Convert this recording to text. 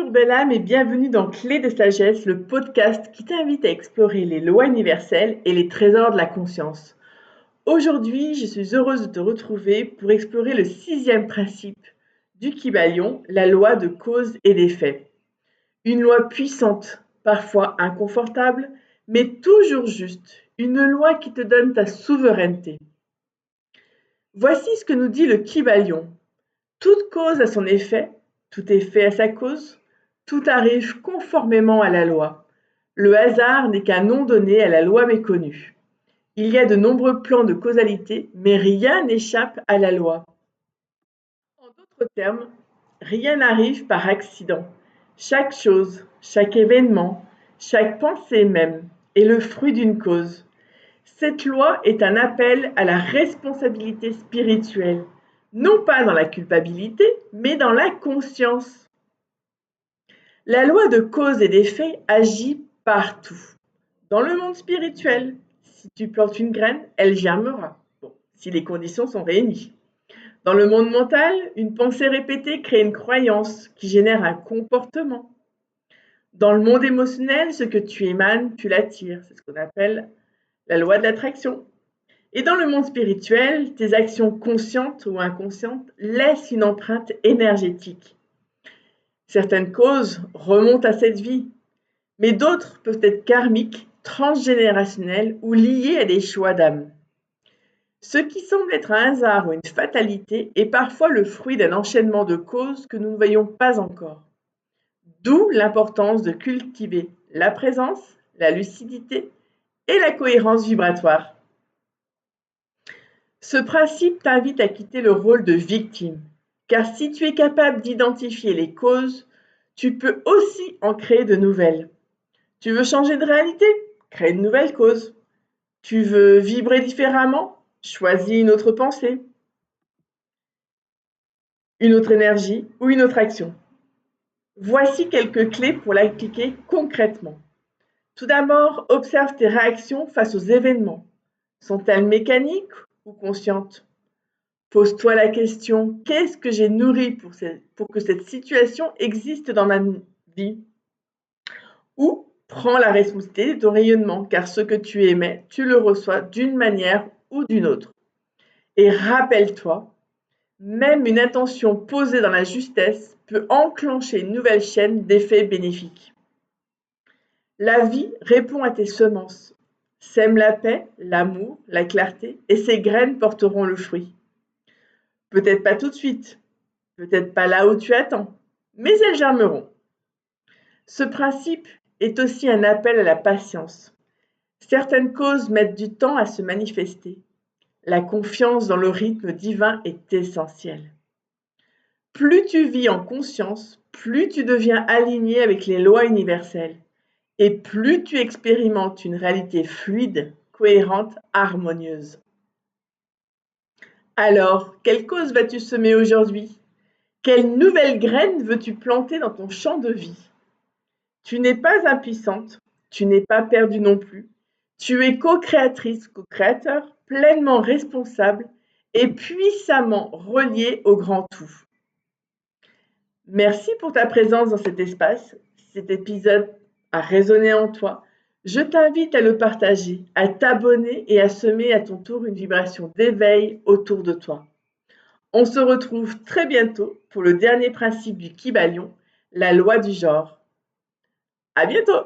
Bonjour belle âme et bienvenue dans Clé de sagesse, le podcast qui t'invite à explorer les lois universelles et les trésors de la conscience. Aujourd'hui, je suis heureuse de te retrouver pour explorer le 6e principe du Kybalion, la loi de cause et d'effet. Une loi puissante, parfois inconfortable, mais toujours juste. Une loi qui te donne ta souveraineté. Voici ce que nous dit le Kybalion. Toute cause a son effet, tout effet a sa cause, tout arrive conformément à la loi. Le hasard n'est qu'un nom donné à la loi méconnue. Il y a de nombreux plans de causalité, mais rien n'échappe à la loi. En d'autres termes, rien n'arrive par accident. Chaque chose, chaque événement, chaque pensée même est le fruit d'une cause. Cette loi est un appel à la responsabilité spirituelle, non pas dans la culpabilité, mais dans la conscience. La loi de cause et d'effet agit partout. Dans le monde spirituel, si tu plantes une graine, elle germera, si les conditions sont réunies. Dans le monde mental, une pensée répétée crée une croyance qui génère un comportement. Dans le monde émotionnel, ce que tu émanes, tu l'attires. C'est ce qu'on appelle la loi de l'attraction. Et dans le monde spirituel, tes actions conscientes ou inconscientes laissent une empreinte énergétique. Certaines causes remontent à cette vie, mais d'autres peuvent être karmiques, transgénérationnelles ou liées à des choix d'âme. Ce qui semble être un hasard ou une fatalité est parfois le fruit d'un enchaînement de causes que nous ne voyons pas encore. D'où l'importance de cultiver la présence, la lucidité et la cohérence vibratoire. Ce principe t'invite à quitter le rôle de victime, car si tu es capable d'identifier les causes, tu peux aussi en créer de nouvelles. Tu veux changer de réalité? Crée une nouvelle cause. Tu veux vibrer différemment? Choisis une autre pensée, une autre énergie ou une autre action. Voici quelques clés pour l'appliquer concrètement. Tout d'abord, observe tes réactions face aux événements. Sont-elles mécaniques ou conscientes? Pose-toi la question, qu'est-ce que j'ai nourri pour que cette situation existe dans ma vie? Ou prends la responsabilité de ton rayonnement, car ce que tu émets, tu le reçois d'une manière ou d'une autre. Et rappelle-toi, même une intention posée dans la justesse peut enclencher une nouvelle chaîne d'effets bénéfiques. La vie répond à tes semences. Sème la paix, l'amour, la clarté, et ces graines porteront le fruit. Peut-être pas tout de suite, peut-être pas là où tu attends, mais elles germeront. Ce principe est aussi un appel à la patience. Certaines causes mettent du temps à se manifester. La confiance dans le rythme divin est essentielle. Plus tu vis en conscience, plus tu deviens aligné avec les lois universelles et plus tu expérimentes une réalité fluide, cohérente, harmonieuse. Alors, quelle cause vas-tu semer aujourd'hui? Quelle nouvelle graine veux-tu planter dans ton champ de vie? Tu n'es pas impuissante, tu n'es pas perdue non plus. Tu es co-créatrice, co-créateur, pleinement responsable et puissamment relié au grand tout. Merci pour ta présence dans cet espace. Si cet épisode a résonné en toi, je t'invite à le partager, à t'abonner et à semer à ton tour une vibration d'éveil autour de toi. On se retrouve très bientôt pour le dernier principe du Kybalion, la loi du genre. À bientôt!